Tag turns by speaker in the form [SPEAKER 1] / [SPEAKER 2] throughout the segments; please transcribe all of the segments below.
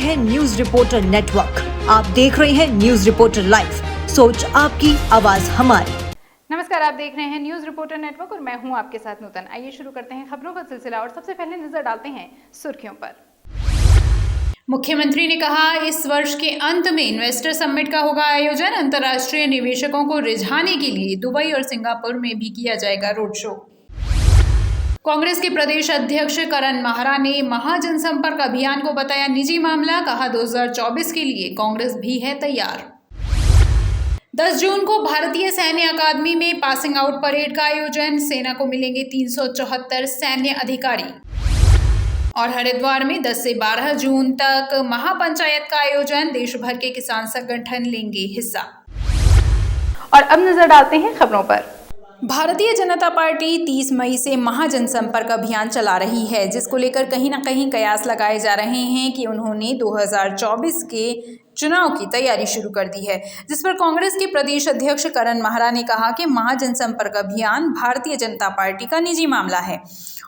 [SPEAKER 1] हैं news reporter network. आप देख रहे हैं न्यूज रिपोर्टर लाइव, सोच आपकी, आवाज हमारी।
[SPEAKER 2] नमस्कार, आप देख रहे हैं न्यूज रिपोर्टर नेटवर्क और मैं हूं आपके साथ नूतन। आइए शुरू करते हैं खबरों का सिलसिला और सबसे पहले नजर डालते हैं सुर्खियों पर। मुख्यमंत्री ने कहा, इस वर्ष के अंत में इन्वेस्टर समिट का होगा आयोजन। अंतर्राष्ट्रीय निवेशकों को रिझाने के लिए दुबई और सिंगापुर में भी किया जाएगा रोड शो। कांग्रेस के प्रदेश अध्यक्ष करण माहरा ने महाजनसंपर्क अभियान को बताया निजी मामला। कहा, 2024 के लिए कांग्रेस भी है तैयार। 10 जून को भारतीय सैन्य अकादमी में पासिंग आउट परेड का आयोजन। सेना को मिलेंगे 374 सैन्य अधिकारी। और हरिद्वार में 10 से 12 जून तक महापंचायत का आयोजन। देश भर के किसान संगठन लेंगे हिस्सा। और अब नजर डालते हैं खबरों पर। भारतीय जनता पार्टी 30 मई से महाजनसंपर्क अभियान चला रही है, जिसको लेकर कहीं ना कहीं कयास लगाए जा रहे हैं कि उन्होंने 2024 के चुनाव की तैयारी शुरू कर दी है। जिस पर कांग्रेस के प्रदेश अध्यक्ष करण माहरा ने कहा कि महाजनसंपर्क अभियान भारतीय जनता पार्टी का निजी मामला है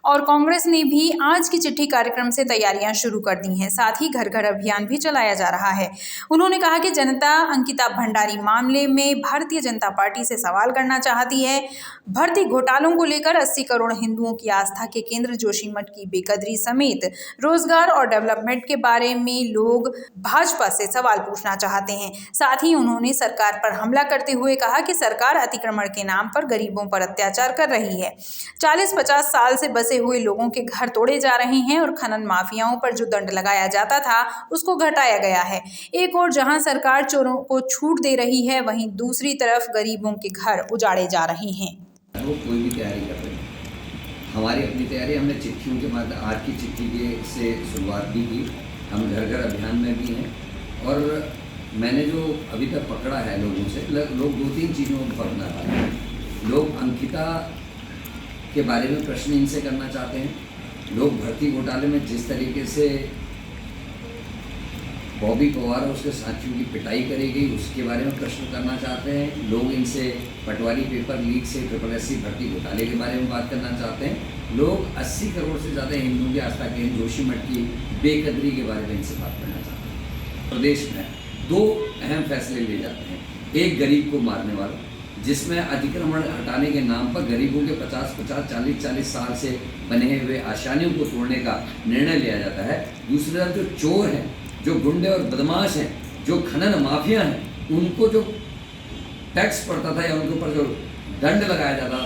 [SPEAKER 2] और कांग्रेस ने भी आज की चिट्ठी कार्यक्रम से तैयारियां शुरू कर दी हैं। साथ ही घर घर अभियान भी चलाया जा रहा है। उन्होंने कहा कि जनता अंकिता भंडारी मामले में भारतीय जनता पार्टी से सवाल करना चाहती है। भर्ती घोटालों को लेकर 80 करोड़ हिंदुओं की आस्था के केंद्र जोशीमठ की बेकदरी समेत रोजगार और डेवलपमेंट के बारे में लोग भाजपा से सवाल पूछना चाहते हैं। साथ ही उन्होंने सरकार पर हमला करते हुए कहा कि सरकार अतिक्रमण के नाम पर गरीबों पर अत्याचार कर रही है। 40-50 साल से बसे हुए लोगों के घर तोड़े जा रहे हैं और खनन माफियाओं पर जो दंड लगाया जाता था उसको घटाया गया है। एक और जहां सरकार चोरों को छूट दे रही है, वहीं दूसरी तरफ गरीबों के घर उजाड़े जा रहे हैं।
[SPEAKER 3] वो कोई भी तैयारी कर रहे हैं। हमारी अपनी तैयारी, हमने चिट्ठियों के बाद आज की चिट्ठी से शुरुआत भी की। हम घर घर अभियान में भी हैं और मैंने जो अभी तक पकड़ा है लोगों से, लोग 2-3 चीज़ों को पकड़ना चाहते हैं। लोग अंकिता के बारे में प्रश्न इनसे करना चाहते हैं। लोग भर्ती घोटाले में जिस तरीके से बॉबी पवार और उसके साथियों की पिटाई करी गई उसके बारे में प्रश्न करना चाहते हैं। लोग इनसे पटवारी पेपर लीक से SSSC भर्ती घोटाले के बारे में बात करना चाहते हैं। लोग 80 करोड़ से ज़्यादा हिंदुओं की आस्था के जोशीमठ की बेकदरी के बारे में इनसे बात करना चाहते हैं। प्रदेश में 2 अहम फैसले लिए जाते हैं। एक, गरीब को मारने वाला, जिसमें अतिक्रमण हटाने के नाम पर गरीबों के 50-50, 40-40 साल से बने हुए आसानियों को तोड़ने का निर्णय लिया जाता है। दूसरी तरफ जो चोर हैं, जो गुंडे और बदमाश हैं, जो खनन माफिया हैं, उनको जो टैक्स पड़ता था या उनके ऊपर जो दंड लगाया जाता था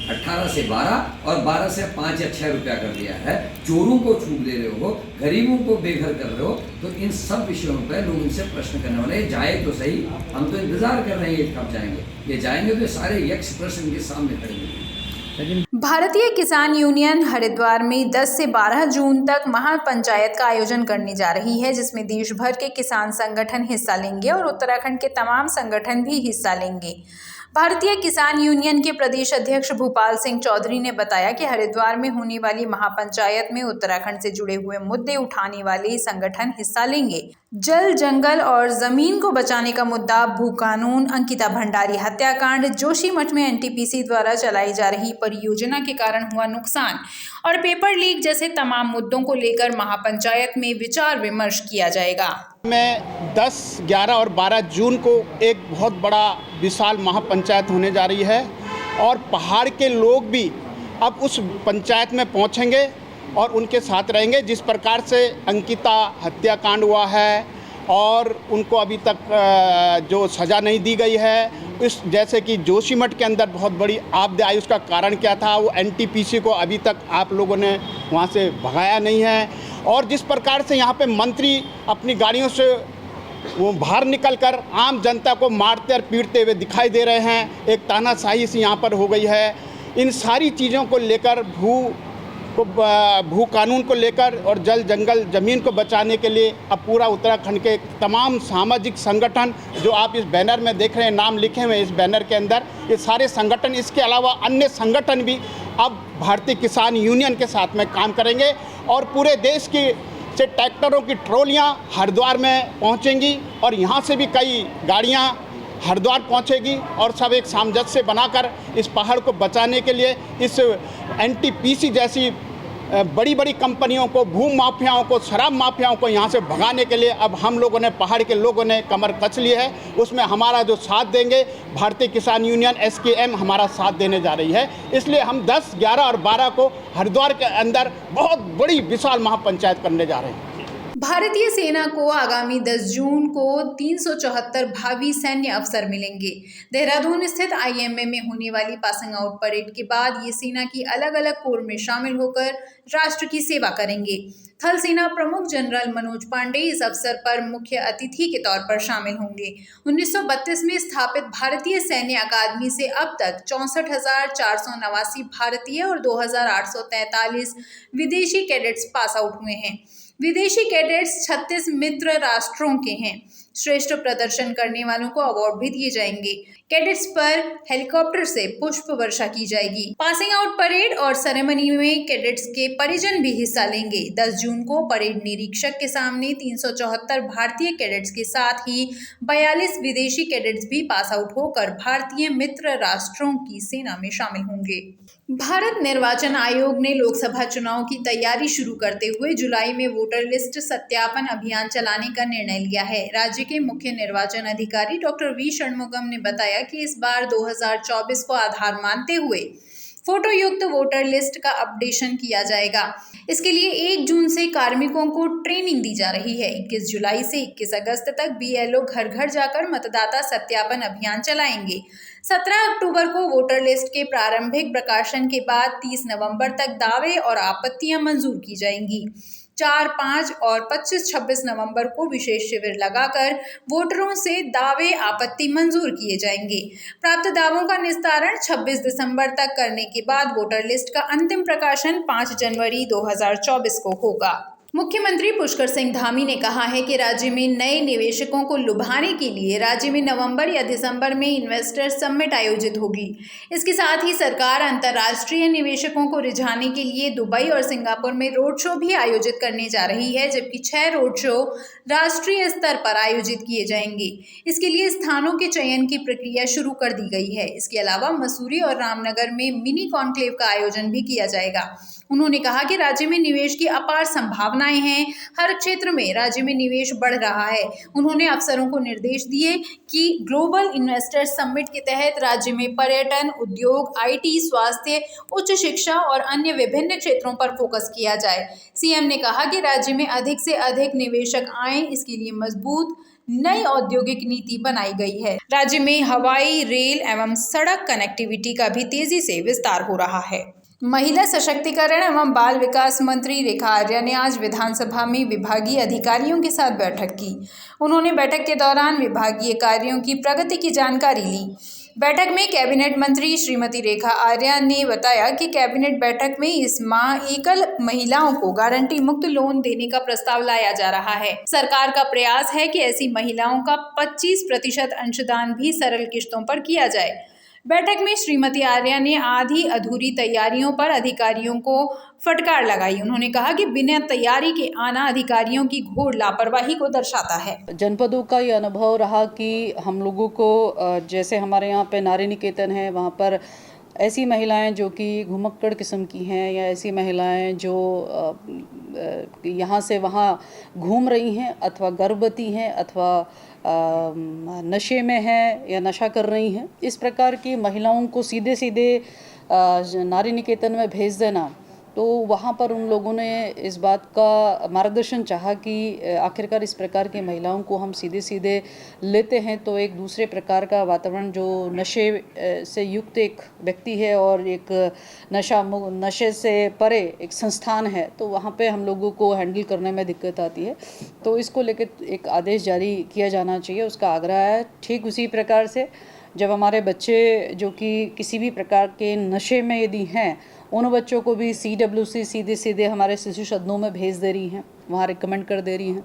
[SPEAKER 3] 18 से 12 और 12 से 5 या 6 रुपया कर दिया है। चोरों को छूट दे रहे हो, गरीबों को बेघर कर रहे हो, तो इन सब विषयों पर लोग इनसे प्रश्न करने वाले। जाए तो सही, हम तो इंतजार कर रहे हैं ये कब जाएंगे। ये जाएंगे तो सारे यक्ष प्रश्न इनके सामने खड़े होंगे।
[SPEAKER 2] भारतीय किसान यूनियन हरिद्वार में 10 से 12 जून तक महापंचायत का आयोजन करने जा रही है, जिसमें देश भर के किसान संगठन हिस्सा लेंगे और उत्तराखंड के तमाम संगठन भी हिस्सा लेंगे। भारतीय किसान यूनियन के प्रदेश अध्यक्ष भूपाल सिंह चौधरी ने बताया कि हरिद्वार में होने वाली महापंचायत में उत्तराखंड से जुड़े हुए मुद्दे उठाने वाले संगठन हिस्सा लेंगे। जल, जंगल और जमीन को बचाने का मुद्दा, भू कानून, अंकिता भंडारी हत्याकांड, जोशीमठ में NTPC द्वारा चलाई जा रही परियोजना के कारण हुआ नुकसान और पेपर लीक जैसे तमाम मुद्दों को लेकर महापंचायत में विचार विमर्श किया जाएगा।
[SPEAKER 4] में 10, 11 और 12 जून को एक बहुत बड़ा विशाल महापंचायत होने जा रही है और पहाड़ के लोग भी अब उस पंचायत में पहुंचेंगे और उनके साथ रहेंगे। जिस प्रकार से अंकिता हत्याकांड हुआ है और उनको अभी तक जो सज़ा नहीं दी गई है, इस जैसे कि जोशीमठ के अंदर बहुत बड़ी आपदा आई, उसका कारण क्या था, वो NTPC को अभी तक आप लोगों ने वहाँ से भगाया नहीं है। और जिस प्रकार से यहाँ पे मंत्री अपनी गाड़ियों से वो बाहर निकलकर आम जनता को मारते और पीटते हुए दिखाई दे रहे हैं, एक तानाशाही सी यहाँ पर हो गई है। इन सारी चीज़ों को लेकर भू कानून को लेकर और जल, जंगल, ज़मीन को बचाने के लिए अब पूरा उत्तराखंड के तमाम सामाजिक संगठन जो आप इस बैनर में देख रहे हैं, नाम लिखे हुए इस बैनर के अंदर, ये सारे संगठन, इसके अलावा अन्य संगठन भी अब भारतीय किसान यूनियन के साथ में काम करेंगे और पूरे देश की से ट्रैक्टरों की ट्रॉलियाँ हरिद्वार में पहुँचेंगी और यहाँ से भी कई गाड़ियाँ हरिद्वार पहुँचेगी और सब एक सामंजस्य बनाकर इस पहाड़ को बचाने के लिए, इस NTPC जैसी बड़ी बड़ी कंपनियों को, भूमि माफियाओं को, शराब माफियाओं को यहाँ से भगाने के लिए अब हम लोगों ने, पहाड़ के लोगों ने कमर कस ली है। उसमें हमारा जो साथ देंगे, भारतीय किसान यूनियन SKM हमारा साथ देने जा रही है। इसलिए हम 10, 11 और 12 को हरिद्वार के अंदर बहुत बड़ी विशाल महापंचायत करने जा रहे हैं।
[SPEAKER 2] भारतीय सेना को आगामी 10 जून को 374 भावी सैन्य अफसर मिलेंगे। देहरादून स्थित IMA में होने वाली पासिंग आउट परेड के बाद ये सेना की अलग अलग कोर में शामिल होकर राष्ट्र की सेवा करेंगे। थल सेना प्रमुख जनरल मनोज पांडे इस अवसर पर मुख्य अतिथि के तौर पर शामिल होंगे। 1932 में स्थापित भारतीय सैन्य अकादमी से अब तक 64,489 भारतीय और 2,843 विदेशी कैडेट्स पास आउट हुए हैं। विदेशी कैडेट्स 36 मित्र राष्ट्रों के हैं। श्रेष्ठ प्रदर्शन करने वालों को अवार्ड भी दिए जाएंगे। कैडेट्स पर हेलीकॉप्टर से पुष्प वर्षा की जाएगी। पासिंग आउट परेड और सेरेमनी में कैडेट्स के परिजन भी हिस्सा लेंगे। 10 जून को परेड निरीक्षक के सामने 374 भारतीय कैडेट्स के साथ ही 42 विदेशी कैडेट्स भी पास आउट होकर भारतीय मित्र राष्ट्रों की सेना में शामिल होंगे। भारत निर्वाचन आयोग ने लोकसभा चुनाव की तैयारी शुरू करते हुए जुलाई में वोटर लिस्ट सत्यापन अभियान चलाने का निर्णय लिया है। राज्य के मुख्य निर्वाचन अधिकारी डॉक्टर वी षणमुगम ने बताया कि इस बार 2024 को आधार मानते हुए फोटो युक्त वोटर लिस्ट का अपडेशन किया जाएगा। इसके लिए 1 जून से कार्मिकों को ट्रेनिंग दी जा रही है। 21 जुलाई से 21 अगस्त तक BLO घर घर जाकर मतदाता सत्यापन अभियान चलाएंगे। 17 अक्टूबर को वोटर लिस्ट के प्रारंभिक प्रकाशन के बाद 30 नवंबर तक दावे और आपत्तियां मंजूर की जाएंगी। 4, 5 और 25-26 नवंबर को विशेष शिविर लगाकर वोटरों से दावे आपत्ति मंजूर किए जाएंगे। प्राप्त दावों का निस्तारण 26 दिसंबर तक करने के बाद वोटर लिस्ट का अंतिम प्रकाशन 5 जनवरी 2024 को होगा। मुख्यमंत्री पुष्कर सिंह धामी ने कहा है कि राज्य में नए निवेशकों को लुभाने के लिए राज्य में नवंबर या दिसंबर में इन्वेस्टर समिट आयोजित होगी। इसके साथ ही सरकार अंतर्राष्ट्रीय निवेशकों को रिझाने के लिए दुबई और सिंगापुर में रोड शो भी आयोजित करने जा रही है, जबकि 6 रोड शो राष्ट्रीय स्तर पर आयोजित किए जाएंगे। इसके लिए स्थानों के चयन की प्रक्रिया शुरू कर दी गई है। इसके अलावा मसूरी और रामनगर में मिनी कॉन्क्लेव का आयोजन भी किया जाएगा। उन्होंने कहा कि राज्य में निवेश की अपार संभावनाएं हैं। हर क्षेत्र में राज्य में निवेश बढ़ रहा है। उन्होंने अफसरों को निर्देश दिए कि ग्लोबल इन्वेस्टर समिट के तहत राज्य में पर्यटन, उद्योग, IT, स्वास्थ्य, उच्च शिक्षा और अन्य विभिन्न क्षेत्रों पर फोकस किया जाए। CM ने कहा कि राज्य में अधिक से अधिक निवेशक आएं, इसके लिए मजबूत नई औद्योगिक नीति बनाई गई है। राज्य में हवाई, रेल एवं सड़क कनेक्टिविटी का भी तेजी से विस्तार हो रहा है। महिला सशक्तिकरण एवं बाल विकास मंत्री रेखा आर्या ने आज विधानसभा में विभागीय अधिकारियों के साथ बैठक की। उन्होंने बैठक के दौरान विभागीय कार्यों की प्रगति की जानकारी ली। बैठक में कैबिनेट मंत्री श्रीमती रेखा आर्या ने बताया कि कैबिनेट बैठक में इस माह एकल महिलाओं को गारंटी मुक्त लोन देने का प्रस्ताव लाया जा रहा है। सरकार का प्रयास है कि ऐसी महिलाओं का 25% अंशदान भी सरल किस्तों पर किया जाए। बैठक में श्रीमती आर्या ने आधी अधूरी तैयारियों पर अधिकारियों को फटकार लगाई। उन्होंने कहा कि बिना तैयारी के आना अधिकारियों की घोर लापरवाही को दर्शाता है।
[SPEAKER 5] जनपदों का ये अनुभव रहा कि हम लोगों को जैसे हमारे यहाँ पे नारी निकेतन है, वहाँ पर ऐसी महिलाएं जो कि घुमक्कड़ किस्म की हैं या ऐसी महिलाएं जो यहाँ से वहाँ घूम रही हैं अथवा गर्भवती हैं अथवा नशे में हैं या नशा कर रही हैं, इस प्रकार की महिलाओं को सीधे सीधे नारी निकेतन में भेज देना, तो वहाँ पर उन लोगों ने इस बात का मार्गदर्शन चाहा कि आखिरकार इस प्रकार की महिलाओं को हम सीधे सीधे लेते हैं तो एक दूसरे प्रकार का वातावरण, जो नशे से युक्त एक व्यक्ति है और एक नशे से परे एक संस्थान है, तो वहाँ पे हम लोगों को हैंडल करने में दिक्कत आती है। तो इसको लेकर एक आदेश जारी किया जाना चाहिए, उसका आग्रह है। ठीक उसी प्रकार से जब हमारे बच्चे जो कि किसी भी प्रकार के नशे में यदि हैं, उन बच्चों को भी CWC सीधे सीधे हमारे शिशु सदनों में भेज दे रही हैं, वहाँ रिकमेंड कर दे रही हैं,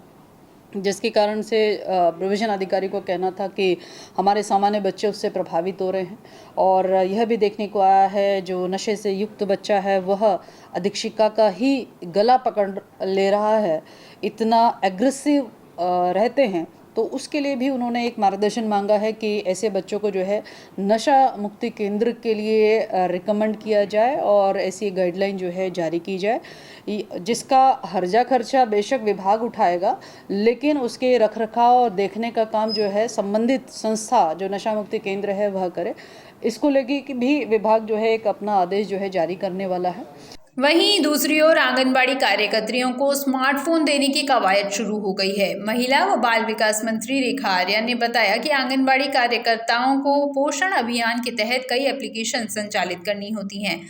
[SPEAKER 5] जिसके कारण से प्रोविजन अधिकारी को कहना था कि हमारे सामान्य बच्चे उससे प्रभावित हो रहे हैं। और यह भी देखने को आया है जो नशे से युक्त बच्चा है वह अधीक्षिका का ही गला पकड़ ले रहा है, इतना एग्रेसिव रहते हैं तो उसके लिए भी उन्होंने एक मार्गदर्शन मांगा है कि ऐसे बच्चों को जो है नशा मुक्ति केंद्र के लिए रिकमेंड किया जाए और ऐसी गाइडलाइन जो है जारी की जाए, जिसका हर्जा खर्चा बेशक विभाग उठाएगा, लेकिन उसके रखरखाव और देखने का काम जो है संबंधित संस्था जो नशा मुक्ति केंद्र है वह करे। इसको लेके भी विभाग जो है एक अपना आदेश जो है जारी करने वाला है।
[SPEAKER 2] वहीं दूसरी ओर आंगनबाड़ी कार्यकर्त्रियों को स्मार्टफोन देने की कवायद शुरू हो गई है। महिला व बाल विकास मंत्री रेखा आर्या ने बताया कि आंगनबाड़ी कार्यकर्ताओं को पोषण अभियान के तहत कई एप्लीकेशन संचालित करनी होती हैं।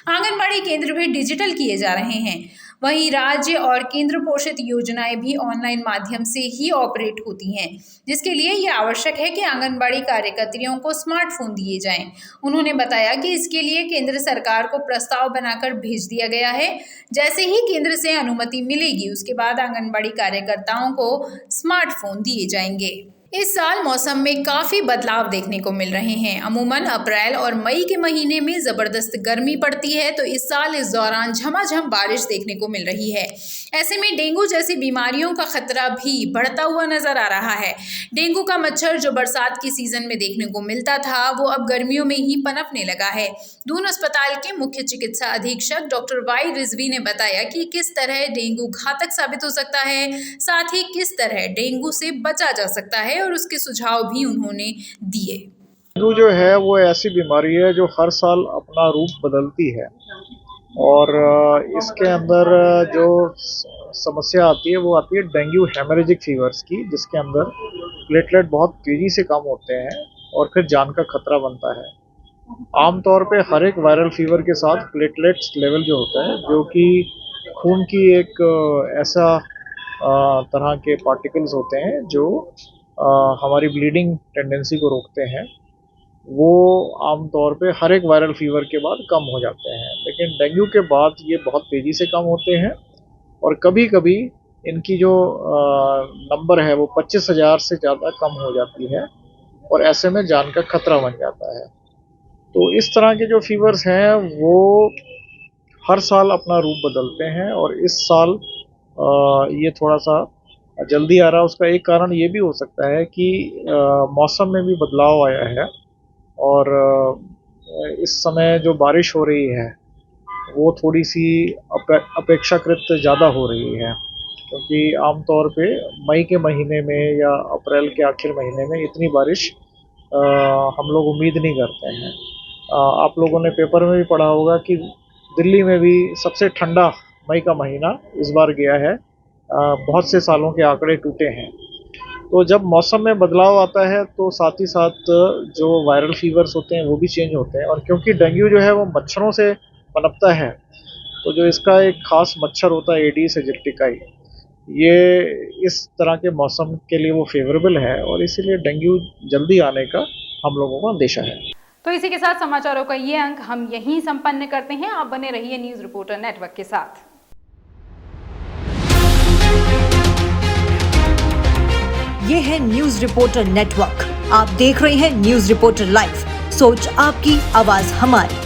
[SPEAKER 2] आंगनबाड़ी केंद्र भी डिजिटल किए जा रहे हैं। वहीं राज्य और केंद्र पोषित योजनाएं भी ऑनलाइन माध्यम से ही ऑपरेट होती हैं, जिसके लिए ये आवश्यक है कि आंगनबाड़ी कार्यकर्त्रियों को स्मार्टफोन दिए जाएं। उन्होंने बताया कि इसके लिए केंद्र सरकार को प्रस्ताव बनाकर भेज दिया गया है। जैसे ही केंद्र से अनुमति मिलेगी, उसके बाद आंगनबाड़ी कार्यकर्ताओं को स्मार्टफोन दिए जाएंगे। इस साल मौसम में काफ़ी बदलाव देखने को मिल रहे हैं। अमूमन अप्रैल और मई के महीने में ज़बरदस्त गर्मी पड़ती है, तो इस साल इस दौरान झमाझम बारिश देखने को मिल रही है। ऐसे में डेंगू जैसी बीमारियों का खतरा भी बढ़ता हुआ नजर आ रहा है। डेंगू का मच्छर जो बरसात की सीजन में देखने को मिलता था, वो अब गर्मियों में ही पनपने लगा है। दून अस्पताल के मुख्य चिकित्सा अधीक्षक डॉक्टर वाई रिजवी ने बताया कि किस तरह डेंगू घातक साबित हो सकता है, साथ ही किस तरह डेंगू से बचा जा सकता है, और उसके सुझाव भी उन्होंने दिए।
[SPEAKER 6] डेंगू जो है वो ऐसी बीमारी है जो हर साल अपना रूप बदलती है, और इसके अंदर जो समस्या आती है वो आती है डेंगू हेमरेजिक फीवर्स की, जिसके अंदर प्लेटलेट बहुत तेजी से कम होते हैं और फिर जान का खतरा बनता है। आमतौर पे हर एक वायरल फीवर के साथ प्लेटलेट्स लेवल जो होता है, जो कि खून की एक ऐसा तरह के पार्टिकल्स होते हैं जो हमारी ब्लीडिंग टेंडेंसी को रोकते हैं, वो आमतौर पे हर एक वायरल फीवर के बाद कम हो जाते हैं। लेकिन डेंगू के बाद ये बहुत तेज़ी से कम होते हैं, और कभी कभी इनकी जो नंबर है वो 25,000 से ज़्यादा कम हो जाती है, और ऐसे में जान का खतरा बन जाता है। तो इस तरह के जो फीवर्स हैं वो हर साल अपना रूप बदलते हैं, और इस साल ये थोड़ा सा जल्दी आ रहा है। उसका एक कारण ये भी हो सकता है कि मौसम में भी बदलाव आया है, और इस समय जो बारिश हो रही है वो थोड़ी सी अपेक्षाकृत ज़्यादा हो रही है, क्योंकि आमतौर पे मई के महीने में या अप्रैल के आखिर महीने में इतनी बारिश हम लोग उम्मीद नहीं करते हैं। आप लोगों ने पेपर में भी पढ़ा होगा कि दिल्ली में भी सबसे ठंडा मई का महीना इस बार गया है। बहुत से सालों के आंकड़े टूटे हैं। तो जब मौसम में बदलाव आता है तो साथ ही साथ जो वायरल फीवर्स होते हैं वो भी चेंज होते हैं, और क्योंकि डेंगू जो है वो मच्छरों से पनपता है, तो जो इसका एक खास मच्छर होता है एडीज एजिप्टिकाई, ये इस तरह के मौसम के लिए वो फेवरेबल है, और इसीलिए डेंगू जल्दी आने का हम लोगों को अंदेशा है।
[SPEAKER 7] तो इसी के साथ समाचारों का ये अंक हम यहीं संपन्न करते हैं। आप बने रहिए न्यूज़ रिपोर्टर नेटवर्क के साथ।
[SPEAKER 1] ये है न्यूज रिपोर्टर नेटवर्क। आप देख रहे हैं न्यूज रिपोर्टर लाइव। सोच आपकी, आवाज हमारी।